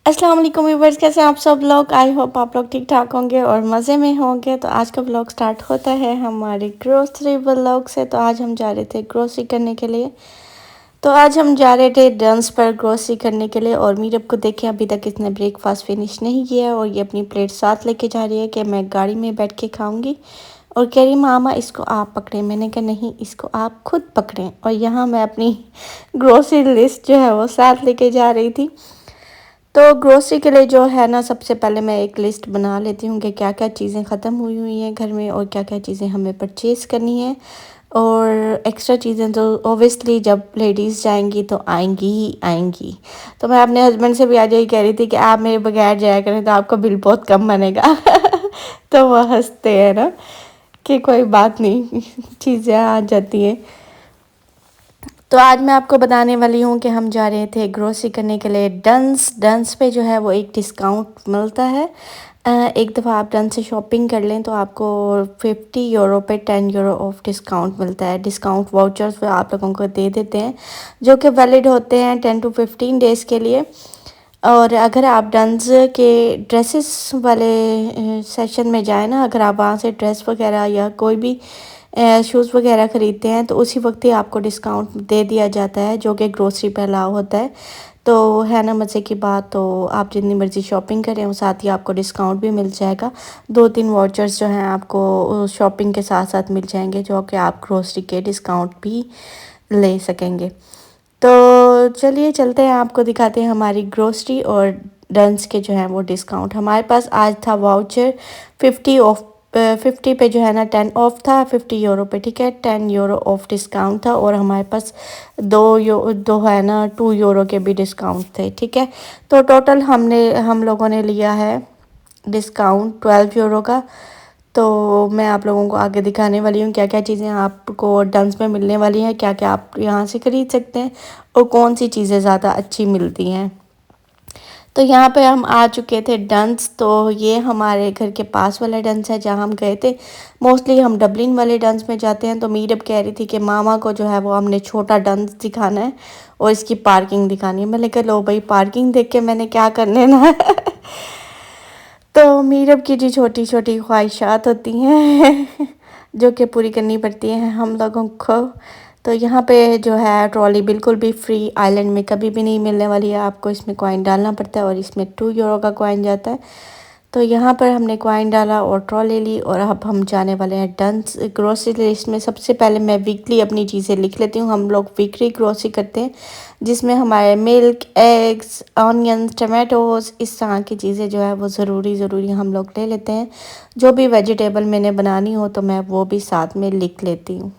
अस्सलाम वालेकुम व्यूअर्स, कैसे हैं आप सब लोग। आई होप आप लोग ठीक ठाक होंगे और मज़े में होंगे। तो आज का व्लॉग स्टार्ट होता है हमारे ग्रोसरी व्लॉग से। तो आज हम जा रहे थे ग्रोसरी करने के लिए। तो आज हम जा रहे थे डंस पर ग्रोसरी करने के लिए। और मीरब को देखें, अभी तक इसने ब्रेकफास्ट फिनिश नहीं किया और ये अपनी प्लेट साथ लेके जा रही है कि मैं गाड़ी में बैठ के खाऊंगी। और कह रही मामा इसको आप पकड़ें। मैंने कहा नहीं, इसको आप खुद पकड़ें। और यहाँ मैं अपनी ग्रोसरी लिस्ट जो है वो साथ लेके जा रही थी। तो ग्रोसरी के लिए जो है ना, सबसे पहले मैं एक लिस्ट बना लेती हूँ कि क्या क्या चीज़ें ख़त्म हुई हुई हैं घर में और क्या क्या चीज़ें हमें परचेज़ करनी है। और एक्स्ट्रा चीज़ें तो ओबियसली जब लेडीज़ जाएंगी तो आएंगी ही आएंगी। तो मैं अपने हस्बैंड से भी आज यही कह रही थी कि आप मेरे बगैर जाया करें तो आपका बिल बहुत कम बनेगा। तो वह हंसते हैं ना कि कोई बात नहीं, चीज़ें आ जाती हैं। तो आज मैं आपको बताने वाली हूँ कि हम जा रहे थे ग्रोसरी करने के लिए डंस पे जो है वो एक डिस्काउंट मिलता है। एक दफ़ा आप डंस से शॉपिंग कर लें तो आपको 50 यूरो पे 10 यूरो ऑफ डिस्काउंट मिलता है। डिस्काउंट वाउचर्स वो आप लोगों को दे देते हैं जो कि वैलिड होते हैं 10 to 15 डेज़ के लिए। और अगर आप डंस के ड्रेसेस वाले सेक्शन में जाएँ ना, अगर आप वहाँ से ड्रेस वगैरह या कोई भी शूज़ वगैरह ख़रीदते हैं तो उसी वक्त ही आपको डिस्काउंट दे दिया जाता है, जो कि ग्रोसरी पे अलाउ होता है। तो है ना मज़े की बात। तो आप जितनी मर्ज़ी शॉपिंग करें और साथ ही आपको डिस्काउंट भी मिल जाएगा। 2-3 वाउचर्स जो हैं आपको शॉपिंग के साथ साथ मिल जाएंगे, जो कि आप ग्रोसरी के डिस्काउंट भी ले सकेंगे। तो चलिए चलते हैं, आपको दिखाते हैं हमारी ग्रोसरी और डंस के जो हैं वो डिस्काउंट। हमारे पास आज था वाउचर 50 पे जो है ना 10 ऑफ था, 50 यूरो पे, ठीक है। 10 यूरो ऑफ डिस्काउंट था और हमारे पास दो है ना 2 यूरो के भी डिस्काउंट थे, ठीक है। तो टोटल हम लोगों ने लिया है डिस्काउंट 12 यूरो का। तो मैं आप लोगों को आगे दिखाने वाली हूँ क्या क्या चीज़ें आपको डंस में मिलने वाली हैं, क्या क्या आप यहाँ से ख़रीद सकते हैं और कौन सी चीज़ें ज़्यादा अच्छी मिलती हैं। तो यहाँ पे हम आ चुके थे डंस। तो ये हमारे घर के पास वाला डंस है जहाँ हम गए थे। मोस्टली हम डबलिन वाले डंस में जाते हैं। तो मीरब कह रही थी कि मामा को जो है वो हमने छोटा डंस दिखाना है और इसकी पार्किंग दिखानी है। मैंने कहा लो भाई, पार्किंग देख के मैंने क्या कर लेना है। तो मीरब की जी छोटी छोटी ख्वाहिशात होती हैं जो कि पूरी करनी पड़ती हैं हम लोगों को। तो यहाँ पे जो है ट्रॉली बिल्कुल भी फ्री आइलैंड में कभी भी नहीं मिलने वाली है। आपको इसमें कॉइन डालना पड़ता है और इसमें 2 यूरो का कॉइन जाता है। तो यहाँ पर हमने कॉइन डाला और ट्रॉली ली और अब हम जाने वाले हैं डंस। ग्रोसरी लिस्ट में सबसे पहले मैं वीकली अपनी चीज़ें लिख लेती हूँ। हम लोग वीकली ग्रोसरी करते हैं जिसमें हमारे मिल्क, एग्स, ऑनियंस, टमाटोज़, इस तरह की चीज़ें जो है वो ज़रूरी हम लोग ले लेते हैं। जो भी वेजिटेबल मैंने बनानी हो तो मैं वो भी साथ में लिख लेती हूँ।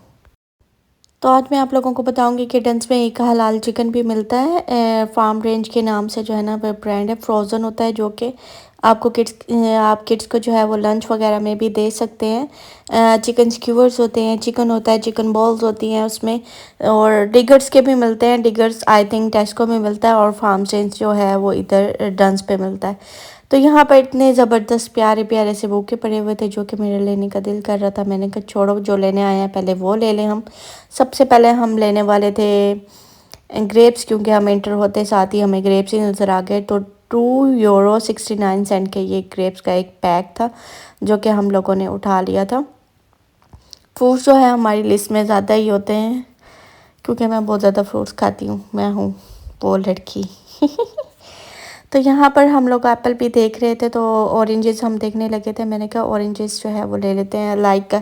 तो आज मैं आप लोगों को बताऊंगी कि डंस में एक हलाल चिकन भी मिलता है। फार्म रेंज के नाम से जो है ना वो ब्रांड है, फ्रोज़न होता है, जो कि आपको आप किड्स को जो है वो लंच वगैरह में भी दे सकते हैं। चिकन स्क्यूअर्स होते हैं, चिकन होता है, चिकन बॉल्स होती हैं उसमें। और डिगर्स के भी मिलते हैं। डिगर्स आई थिंक टेस्को में मिलता है और फार्म रेंज जो है वो इधर डंस पे मिलता है। तो यहाँ पर इतने ज़बरदस्त प्यारे प्यारे से बूके पड़े हुए थे जो कि मेरे लेने का दिल कर रहा था। मैंने कहा छोड़ो, जो लेने आए हैं पहले वो ले लें हम। सबसे पहले हम लेने वाले थे ग्रेप्स, क्योंकि हम इंटर होते साथ ही हमें ग्रेप्स ही नज़र आ गए। तो 2 यूरो 69 सेंट के ये ग्रेप्स का एक पैक था जो कि हम लोगों ने उठा लिया था। फ्रूट्स जो है हमारी लिस्ट में ज़्यादा ही होते हैं क्योंकि मैं बहुत ज़्यादा फ्रूट्स खाती हूँ, मैं हूँ वो लड़की। तो यहाँ पर हम लोग एप्पल भी देख रहे थे तो ऑरेंजेस हम देखने लगे थे। मैंने कहा ऑरेंजेस जो है वो ले लेते हैं। लाइक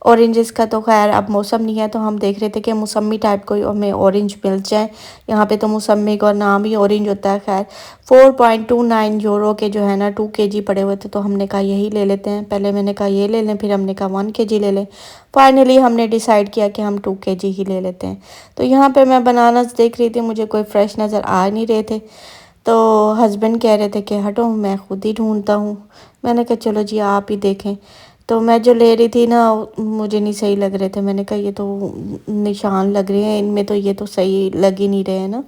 ऑरेंजेस का तो खैर अब मौसम नहीं है, तो हम देख रहे थे कि मौसमी टाइप कोई हमें ऑरेंज मिल जाए। यहाँ पे तो मौसमी का नाम ही ऑरेंज होता है। खैर 4.29 यूरो के जो है ना 2 kg पड़े हुए थे, तो हमने कहा यही ले लेते हैं। पहले मैंने कहा ये ले लें, फिर हमने कहा 1 kg ले लें। फाइनली हमने डिसाइड किया कि हम 2 kg ही ले लेते हैं। तो यहाँ पर मैं बनानास देख रही थी, मुझे कोई फ्रेश नज़र आ नहीं रहे थे। तो हस्बैंड कह रहे थे कि हटो मैं खुद ही ढूंढता हूँ। मैंने कहा चलो जी आप ही देखें। तो मैं जो ले रही थी ना मुझे नहीं सही लग रहे थे। मैंने कहा ये तो निशान लग रहे हैं इनमें, तो ये तो सही लग ही नहीं रहे हैं ना।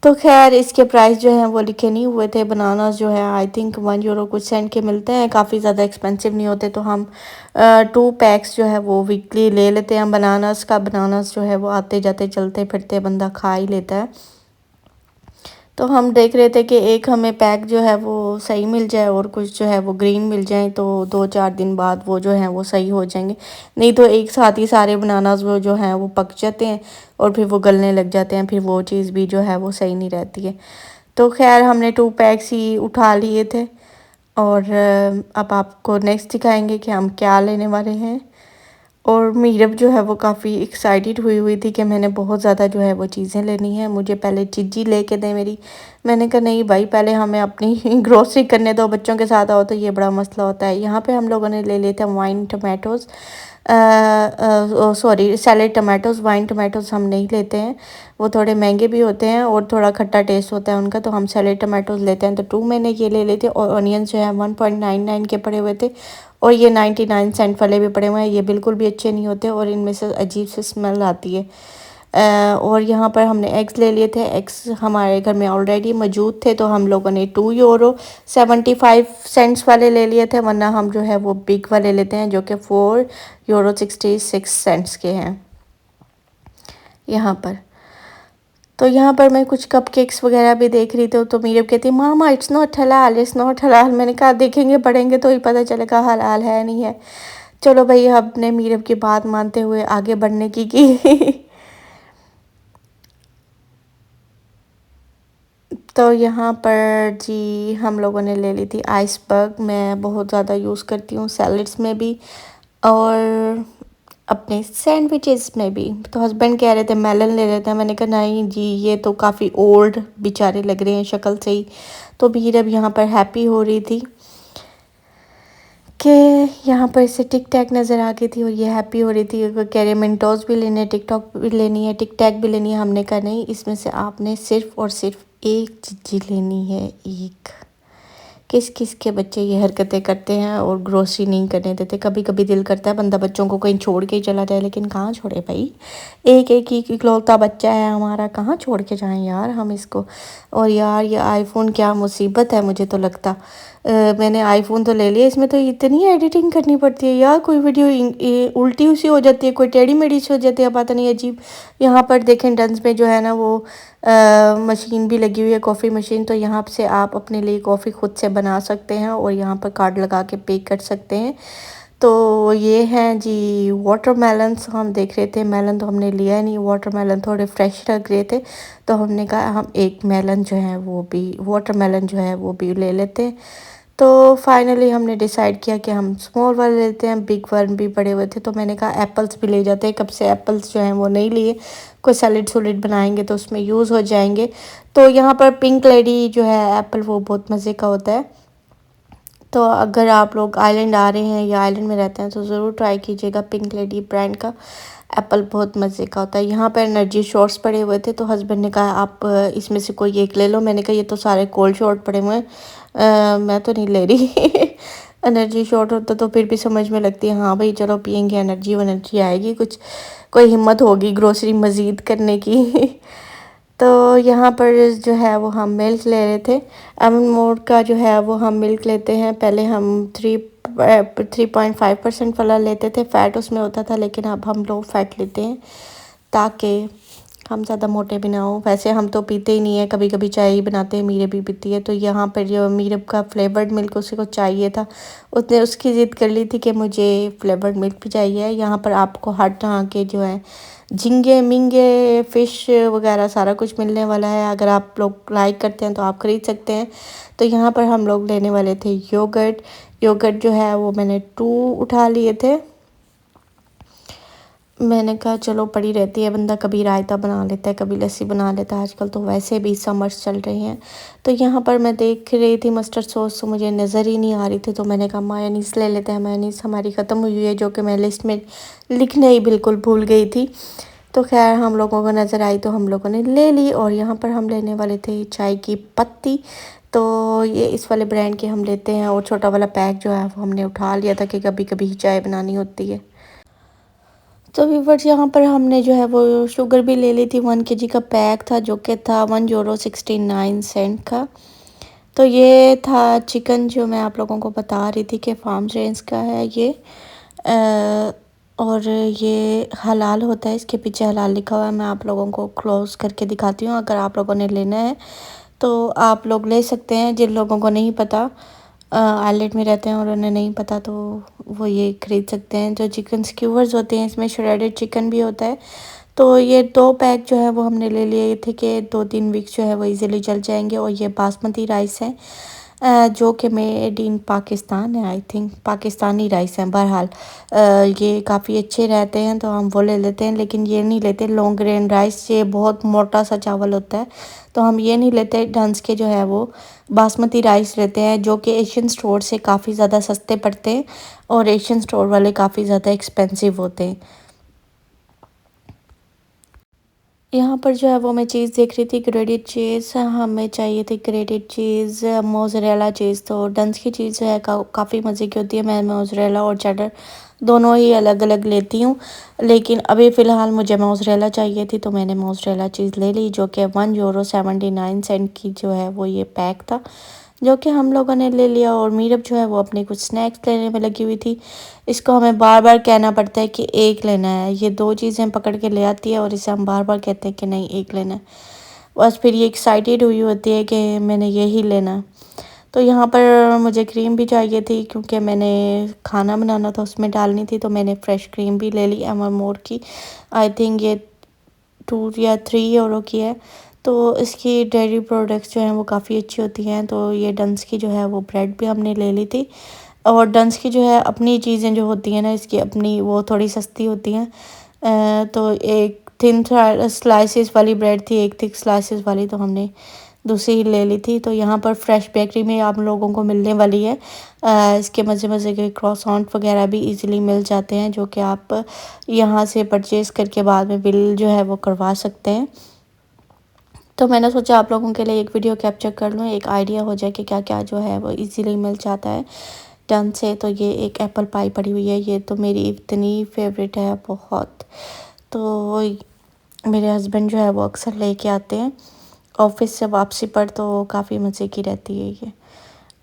तो खैर इसके प्राइस जो हैं वो लिखे नहीं हुए थे। बनानास जो है आई थिंक 1 यूरो कुछ सेंट के मिलते हैं, काफ़ी ज़्यादा एक्सपेंसिव नहीं होते। तो हम 2 पैक्स जो है वो वीकली ले लेते हैं बनानास का। बनानास जो है वो आते जाते चलते फिरते बंदा खा ही लेता है। तो हम देख रहे थे कि एक हमें पैक जो है वो सही मिल जाए और कुछ जो है वो ग्रीन मिल जाए, तो 2-4 दिन बाद वो जो है वो सही हो जाएंगे। नहीं तो एक साथ ही सारे बनानास वो जो हैं वो पक जाते हैं और फिर वो गलने लग जाते हैं, फिर वो चीज़ भी जो है वो सही नहीं रहती है। तो खैर हमने 2 पैक्स ही उठा लिए थे और अब आपको नेक्स्ट दिखाएंगे कि हम क्या लेने वाले हैं। और मीरब जो है वो काफ़ी एक्साइटेड हुई हुई थी कि मैंने बहुत ज़्यादा जो है वो चीज़ें लेनी है, मुझे पहले चीज़ी लेके दें मेरी। मैंने कहा नहीं भाई, पहले हमें अपनी ग्रोसरी करने दो, बच्चों के साथ आओ तो ये बड़ा मसला होता है। यहाँ पे हम लोगों ने ले लिए थे wine tomatoes, sorry salad tomatoes. Wine tomatoes हम नहीं लेते हैं, वो थोड़े महंगे भी होते हैं और थोड़ा खट्टा टेस्ट होता है उनका, तो हम सैलेड टमाटोज़ लेते हैं। तो 2 मैंने ये ले लिए थे और ऑनियंस जो है 1.99 के पड़े हुए थे और ये 99 सेंट वाले भी पड़े हुए हैं। ये बिल्कुल भी अच्छे नहीं होते और इनमें से अजीब सी स्मेल आती है। और यहाँ पर हमने एग्स ले लिए थे। एग्स हमारे घर में ऑलरेडी मौजूद थे, तो हम लोगों ने 2 यूरो 75 सेंट्स वाले ले लिए थे, वरना हम जो है वो बिग वाले लेते हैं जो कि 4 यूरो 66 सेंट्स के हैं यहाँ पर। तो यहाँ पर मैं कुछ कपकेक्स वगैरह भी देख रही थी, तो मीरब कहती मामा इट्स नॉट हलाल, इट्स नॉट हलाल। मैंने कहा देखेंगे पढ़ेंगे तो ही पता चलेगा हलाल है नहीं है। चलो भाई, हमने मीरब की बात मानते हुए आगे बढ़ने की तो यहाँ पर जी हम लोगों ने ले ली थी आइसबर्ग। मैं बहुत ज़्यादा यूज़ करती हूँ सैलड्स में भी और अपने सैंडविचेस में भी। तो हस्बैंड कह रहे थे मेलन ले लेते हैं, मैंने कहा नहीं जी, ये तो काफ़ी ओल्ड बेचारे लग रहे हैं शक्ल से ही। तो मीरब यहाँ पर हैप्पी हो रही थी कि यहाँ पर इसे टिक टैक नज़र आ गई थी और ये हैप्पी हो रही थी। कह रहे मिनटोज़ भी लेने, टिकटॉक भी लेनी है, टिक टैक भी लेनी है। हमने कहा नहीं, इसमें से आपने सिर्फ़ और सिर्फ एक चीज़ लेनी है, एक। किस किस के बच्चे ये हरकतें करते हैं और ग्रोसरी नहीं करने देते। कभी कभी दिल करता है बंदा बच्चों को कहीं छोड़ के ही चला जाए, लेकिन कहाँ छोड़े भाई, एक एक ही इकलौता बच्चा है हमारा, कहाँ छोड़ के जाएं यार हम इसको। और यार ये आईफ़ोन क्या मुसीबत है, मुझे तो लगता मैंने आईफ़ोन तो ले लिया, इसमें तो इतनी एडिटिंग करनी पड़ती है यार। कोई वीडियो उल्टी सी हो जाती है, कोई टेढ़ी मेढ़ी सी हो जाती है, पता नहीं अजीब। यहाँ पर देखें डंस में जो है ना वो मशीन भी लगी हुई है, कॉफ़ी मशीन। तो यहाँ से आप अपने लिए कॉफ़ी खुद से बना सकते हैं और यहाँ पर कार्ड लगा के पे कर सकते हैं। तो ये हैं जी वाटरमेलन्स। हम देख रहे थे, मेलन तो हमने लिया नहीं, वाटरमेलन थोड़े फ्रेश लग रहे थे, तो हमने कहा हम एक मेलन जो है वो भी, वाटरमेलन जो है वो भी ले लेते हैं। तो फाइनली हमने डिसाइड किया कि हम स्मॉल वाले लेते हैं, बिग वन भी पड़े हुए थे। तो मैंने कहा एप्पल्स भी ले जाते हैं, कब से एप्पल्स जो हैं वो नहीं लिए, कोई सैलेड सुलेड बनाएंगे तो उसमें यूज़ हो जाएंगे। तो यहाँ पर पिंक लेडी जो है एप्पल, वो बहुत मज़े का होता है। तो अगर आप लोग आइलैंड आ रहे हैं या आइलैंड में रहते हैं तो ज़रूर ट्राई कीजिएगा, पिंक लेडी ब्रांड का एप्पल बहुत मज़े का होता है। यहाँ पर एनर्जी शॉट्स पड़े हुए थे, तो हस्बैंड ने कहा आप इसमें से कोई एक ले लो। मैंने कहा ये तो सारे कोल्ड शॉट पड़े हुए हैं, मैं तो नहीं ले रही एनर्जी शॉट होता तो फिर भी समझ में लगती है, हाँ भाई चलो पियेंगे, एनर्जी आएगी, कुछ कोई हिम्मत होगी ग्रोसरी मज़ीद करने की तो यहाँ पर जो है वो हम मिल्क ले रहे थे। एमन मोड का जो है वो हम मिल्क लेते हैं, पहले हम 3.5% वाला लेते थे, फ़ैट उसमें होता था, लेकिन अब हम लो फैट लेते हैं ताकि हम ज़्यादा मोटे भी ना हो। वैसे हम तो पीते ही नहीं है, कभी कभी चाय ही बनाते हैं, मीरे भी पीती है। तो यहाँ पर जो मीरब का फ्लेवर्ड मिल्क उसी को चाहिए था, उसने उसकी ज़िद कर ली थी कि मुझे फ्लेवर्ड मिल्क भी चाहिए। यहाँ पर आपको हर तरह के जो है झींगे मिंगे फ़िश वगैरह सारा कुछ मिलने वाला है, अगर आप लोग लाइक करते हैं तो आप ख़रीद सकते हैं। तो यहाँ पर हम लोग लेने वाले थे योगर्ट। योगर्ट जो है वो मैंने 2 उठा लिए थे। मैंने कहा चलो पड़ी रहती है, बंदा कभी रायता बना लेता है, कभी लस्सी बना लेता है, आजकल तो वैसे भी समर्स चल रहे हैं। तो यहाँ पर मैं देख रही थी मस्टर्ड सॉस, तो मुझे नज़र ही नहीं आ रही थी, तो मैंने कहा मायोनीज़ ले लेते हैं। मायोनीज़ हमारी ख़त्म हुई है, जो कि मैं लिस्ट में लिखने ही बिल्कुल भूल गई थी। तो खैर हम लोगों को नज़र आई तो हम लोगों ने ले ली। और यहाँ पर हम लेने वाले थे चाय की पत्ती, तो ये इस वाले ब्रांड के हम लेते हैं। और छोटा वाला पैक जो है वो हमने उठा लिया था कि कभी कभी चाय बनानी होती है। तो व्यूअर्स यहाँ पर हमने जो है वो शुगर भी ले ली थी, 1 kg का पैक था जो कि था 1 यूरो 69 सेंट का। तो ये था चिकन जो मैं आप लोगों को बता रही थी कि फार्म रेंज का है ये, और ये हलाल होता है, इसके पीछे हलाल लिखा हुआ है। मैं आप लोगों को क्लोज करके दिखाती हूँ, अगर आप लोगों ने लेना है तो आप लोग ले सकते हैं। जिन लोगों को नहीं पता, आइलेट में रहते हैं और उन्हें नहीं पता, तो वो ये ख़रीद सकते हैं। जो चिकन स्क्यूवर्स होते हैं, इसमें श्रेडेड चिकन भी होता है। तो ये 2 पैक जो है वो हमने ले लिए थे कि 2-3 वीक्स जो है वो इजीली चल जाएंगे। और ये बासमती राइस है, जो कि मेड इन पाकिस्तान है, आई थिंक पाकिस्तानी राइस है। बहरहाल ये काफ़ी अच्छे रहते हैं, तो हम वो ले लेते हैं। लेकिन ये नहीं लेते लॉन्ग ग्रेन राइस, ये बहुत मोटा सा चावल होता है, तो हम ये नहीं लेते। डंस के जो है वो बासमती राइस लेते हैं, जो कि एशियन स्टोर से काफ़ी ज़्यादा सस्ते पड़ते हैं और एशियन स्टोर वाले काफ़ी ज़्यादा एक्सपेंसिव होते हैं। यहाँ पर जो है वो मैं चीज़ देख रही थी, ग्रेटेड चीज़ हमें चाहिए थी। ग्रेटेड चीज़, मोज़रेला चीज़। तो डंस की चीज़ जो है काफ़ी मज़े की होती है। मैं मोज़रेला और चेडर दोनों ही अलग अलग लेती हूँ, लेकिन अभी फ़िलहाल मुझे मोज़रेला चाहिए थी, तो मैंने मोज़रेला चीज़ ले ली, जो कि €1.79 की जो है वो ये पैक था, जो कि हम लोगों ने ले लिया। और मीरब जो है वो अपने कुछ स्नैक्स लेने में लगी हुई थी। इसको हमें बार बार कहना पड़ता है कि एक लेना है, ये 2 चीज़ें पकड़ के ले आती है और इसे हम बार बार कहते हैं कि नहीं एक लेना है। बस फिर ये एक्साइटेड हुई होती है कि मैंने यही लेना है। तो यहाँ पर मुझे क्रीम भी चाहिए थी, क्योंकि मैंने खाना बनाना था, उसमें डालनी थी, तो मैंने फ्रेश क्रीम भी ले ली एवरमोर की। आई थिंक ये 2 या 3 यूरो की है। तो इसकी डेयरी प्रोडक्ट्स जो हैं वो काफ़ी अच्छी होती हैं। तो ये डंस की जो है वो ब्रेड भी हमने ले ली थी। और डंस की जो है अपनी चीज़ें जो होती हैं ना, इसकी अपनी, वो थोड़ी सस्ती होती हैं। तो एक थिन स्लाइसेस वाली ब्रेड थी, एक थिक स्लाइसेस वाली, तो हमने दूसरी ही ले ली थी। तो यहाँ पर फ्रेश बेकरी में आप लोगों को मिलने वाली है। इसके मज़े मज़े के क्रॉसॉन्ट वगैरह भी इजीली मिल जाते हैं, जो कि आप यहाँ से परचेज़ करके बाद में बिल जो है वो करवा सकते हैं। तो मैंने सोचा आप लोगों के लिए एक वीडियो कैप्चर कर लूँ, एक आइडिया हो जाए कि क्या क्या जो है वो इजीली मिल जाता है डन से। तो ये एक एप्पल पाई पड़ी हुई है, ये तो मेरी इतनी फेवरेट है बहुत। तो मेरे हस्बैंड जो है वो अक्सर लेके आते हैं ऑफिस से वापसी पर, तो काफ़ी मज़े की रहती है ये।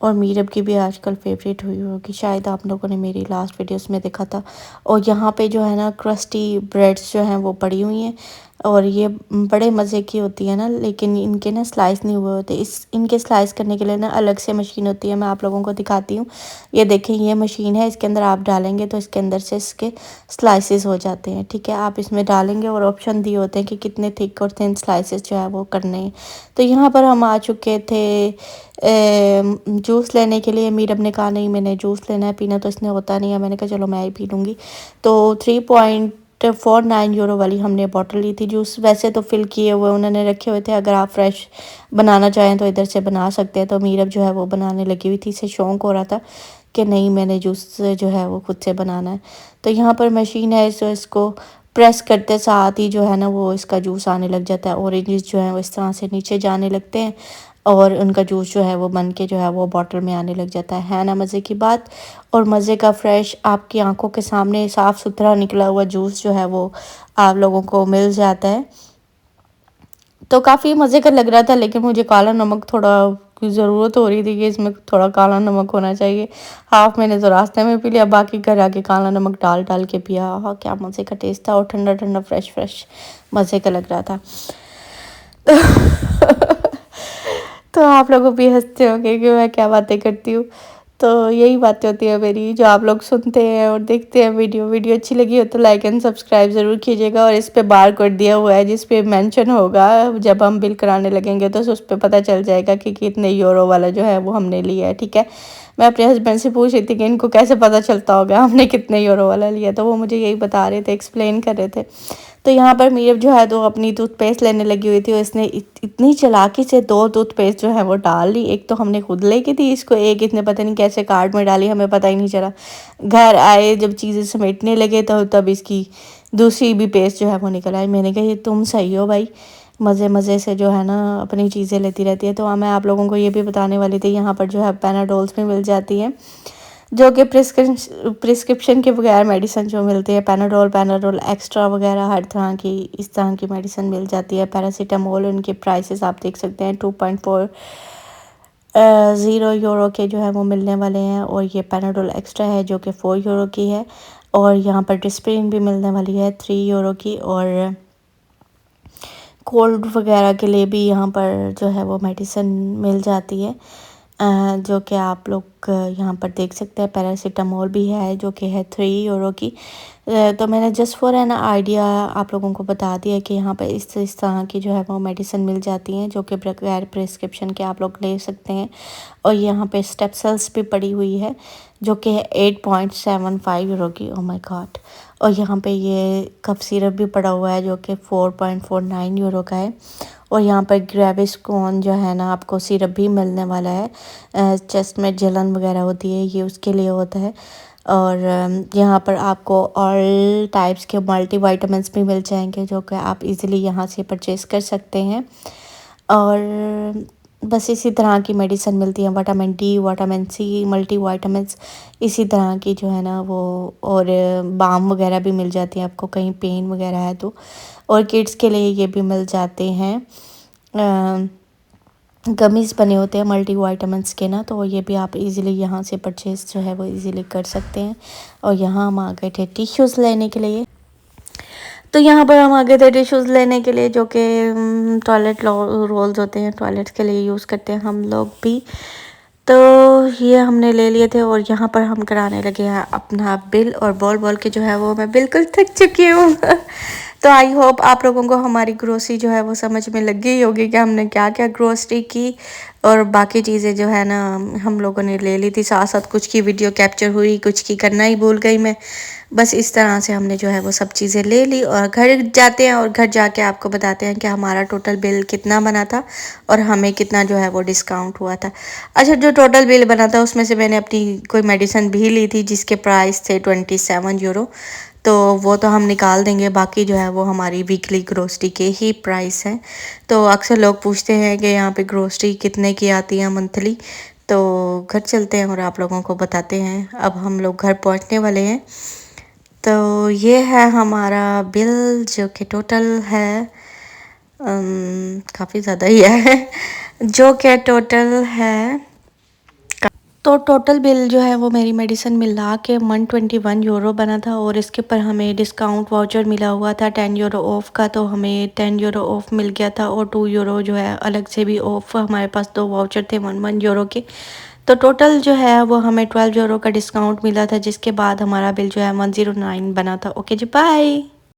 और मीरब की भी आजकल फेवरेट हुई होगी, शायद आप लोगों ने मेरी लास्ट वीडियोस में देखा था। और यहाँ पे जो है ना क्रस्टी ब्रेड्स जो हैं वो पड़ी हुई हैं, और ये बड़े मज़े की होती है ना, लेकिन इनके ना स्लाइस नहीं हुए होते। इनके स्लाइस करने के लिए ना अलग से मशीन होती है, मैं आप लोगों को दिखाती हूँ। ये देखें, ये मशीन है, इसके अंदर आप डालेंगे तो इसके अंदर से इसके स्लाइसेस हो जाते हैं। ठीक है, आप इसमें डालेंगे और ऑप्शन दिए होते हैं कि कितने थिक और थिन स्लाइसेस जो है वो करने हैं। तो यहाँ पर हम आ चुके थे जूस लेने के लिए। मीरब ने कहा नहीं मैंने जूस लेना है, पीना तो इसने होता नहीं है। मैंने कहा चलो मैं ही पी लूँगी। तो 3.49 यूरो वाली हमने बॉटल ली थी जूस। वैसे तो फिल किए हुए उन्होंने रखे हुए थे, अगर आप फ्रेश बनाना चाहें तो इधर से बना सकते हैं। तो मीरब जो है वो बनाने लगी हुई थी, इसे शौक हो रहा था कि नहीं मैंने जूस जो है वो खुद से बनाना है। तो यहाँ पर मशीन है, सो इसको प्रेस करते साथ ही जो है ना वो इसका जूस आने लग जाता है। ऑरेंजेस जो है वो इस तरह से नीचे जाने लगते हैं और उनका जूस जो है वो बन के जो है वो बॉटल में आने लग जाता है ना मज़े की बात। और मज़े का फ्रेश आपकी आंखों के सामने साफ़ सुथरा निकला हुआ जूस जो है वो आप लोगों को मिल जाता है। तो काफ़ी मज़े का लग रहा था, लेकिन मुझे काला नमक थोड़ा की ज़रूरत हो रही थी कि इसमें थोड़ा काला नमक होना चाहिए। हाफ़ मैंने तो रास्ते में पी लिया, बाकी घर आके काला नमक डाल डाल के पिया। हाँ, क्या मज़े का टेस्ट था, और ठंडा ठंडा फ्रेश फ्रेश मज़े का लग रहा था। तो आप लोग भी हंसते होंगे कि मैं क्या बातें करती हूँ। तो यही बातें होती है मेरी, जो आप लोग सुनते हैं और देखते हैं। वीडियो अच्छी लगी हो तो लाइक एंड सब्सक्राइब ज़रूर कीजिएगा। और इस पे बार कोड दिया हुआ है जिस पे मेंशन होगा, जब हम बिल कराने लगेंगे तो उस पर पता चल जाएगा कि कितने यूरो वाला जो है वो हमने लिया है। ठीक है, मैं अपने हस्बैंड से पूछ रही थी कि इनको कैसे पता चलता होगा हमने कितने यूरो वाला लिया, तो वो मुझे यही बता रहे थे, एक्सप्लेन कर रहे थे। तो यहाँ पर मीरब जो है तो अपनी टूथपेस्ट लेने लगी हुई थी, और इसने इतनी चालाकी से 2 टूथपेस्ट जो है वो डाल ली। एक तो हमने खुद लेके थी इसको, एक इसने पता नहीं कैसे कार्ड में डाली, हमें पता ही नहीं चला। घर आए जब चीज़ें समेटने लगे तो तब इसकी दूसरी भी पेस्ट जो है वो निकल आई। मैंने कहा ये तुम सही हो भाई, मज़े मज़े से जो है ना अपनी चीज़ें लेती रहती है। तो मैं आप लोगों को ये भी बताने वाली थी, यहाँ पर जो है पैनाडोल्स भी मिल जाती हैं, जो कि प्रिस्क्रिप्शन के बगैर मेडिसिन जो मिलती है। पैनाडोल एक्स्ट्रा वगैरह हर तरह की इस तरह की मेडिसिन मिल जाती है। पैरासीटामोल, उनके प्राइसेस आप देख सकते हैं, 2.40 यूरो के जो है वो मिलने वाले हैं। और ये पैनाडोल एक्स्ट्रा है जो कि 4 यूरो की है। और यहाँ पर डिस्प्रिन भी मिलने वाली है 3 यूरो की। और कोल्ड वगैरह के लिए भी यहाँ पर जो है वो मेडिसिन मिल जाती है, जो कि आप लोग यहाँ पर देख सकते हैं। पैरासीटामोल भी है जो कि है 3 यूरो की। तो मैंने जस्ट फॉर एन आइडिया आप लोगों को बता दिया कि यहाँ पे इस तरह की जो है वो मेडिसिन मिल जाती हैं जो कि बगैर प्रिस्क्रिप्शन के आप लोग ले सकते हैं। और यहाँ पे स्टेप्सेल्स भी पड़ी हुई है जो कि है 8.75 यूरो की। Oh my God. और यहाँ पे ये कफ सिरप भी पड़ा हुआ है जो कि 4.49 यूरो का है। और यहाँ पर ग्रेविस्कोन जो है ना आपको सिरप भी मिलने वाला है। चेस्ट में जलन वगैरह होती है ये उसके लिए होता है। और यहाँ पर आपको ऑल टाइप्स के मल्टी वाइटामिन्स भी मिल जाएंगे जो कि आप इजीली यहाँ से परचेज़ कर सकते हैं। और बस इसी तरह की मेडिसिन मिलती है, vitamin D, vitamin C, multivitamins इसी तरह की जो है ना वो। और बाम वगैरह भी मिल जाती है आपको कहीं पेन वगैरह है तो। और किड्स के लिए ये भी मिल जाते हैं, गमीज़ बने होते हैं मल्टी वाइटामिन्स के ना, तो ये भी आप इजीली यहाँ से परचेज़ जो है वो इजीली कर सकते हैं। और यहाँ हम आ गए थे टिश्यूज़ लेने के लिए। तो यहाँ पर हम आ गए थे टिश्यूज़ लेने के लिए जो कि टॉयलेट रोल्स होते हैं, टॉयलेट्स के लिए यूज़ करते हैं हम लोग भी। तो ये हमने ले लिए थे और यहाँ पर हम कराने लगे हैं अपना बिल। और बोल बोल के जो है वो मैं बिल्कुल थक चुकी हूँ। तो आई होप आप लोगों को हमारी ग्रोसरी जो है वो समझ में लग गई होगी कि हमने क्या क्या ग्रोसरी की। और बाकी चीज़ें जो है ना हम लोगों ने ले ली थी, साथ साथ कुछ की वीडियो कैप्चर हुई, कुछ की करना ही भूल गई मैं। बस इस तरह से हमने जो है वो सब चीज़ें ले ली और घर जाते हैं और घर जाके आपको बताते हैं कि हमारा टोटल बिल कितना बना था और हमें कितना जो है वो डिस्काउंट हुआ था। अच्छा, जो टोटल बिल बना था उसमें से मैंने अपनी कोई मेडिसिन भी ली थी जिसके प्राइस थे 27 यूरो, तो वो तो हम निकाल देंगे। बाकी जो है वो हमारी वीकली ग्रोसरी के ही प्राइस हैं। तो अक्सर लोग पूछते हैं कि यहाँ पे ग्रोसरी कितने की आती है मंथली। तो घर चलते हैं और आप लोगों को बताते हैं। अब हम लोग घर पहुँचने वाले हैं। तो ये है हमारा बिल जो कि टोटल है काफ़ी ज़्यादा ही है जो कि टोटल है। तो टोटल बिल जो है वो मेरी मेडिसिन मिला के 121 यूरो बना था। और इसके ऊपर हमें डिस्काउंट वाउचर मिला हुआ था 10 यूरो ऑफ का, तो हमें 10 यूरो ऑफ मिल गया था। और 2 यूरो जो है अलग से भी ऑफ, हमारे पास 2 वाउचर थे 1 यूरो के। तो टोटल जो है वो हमें 12 यूरो का डिस्काउंट मिला था, जिसके बाद हमारा बिल जो है 109 बना था। ओके जी, बाय।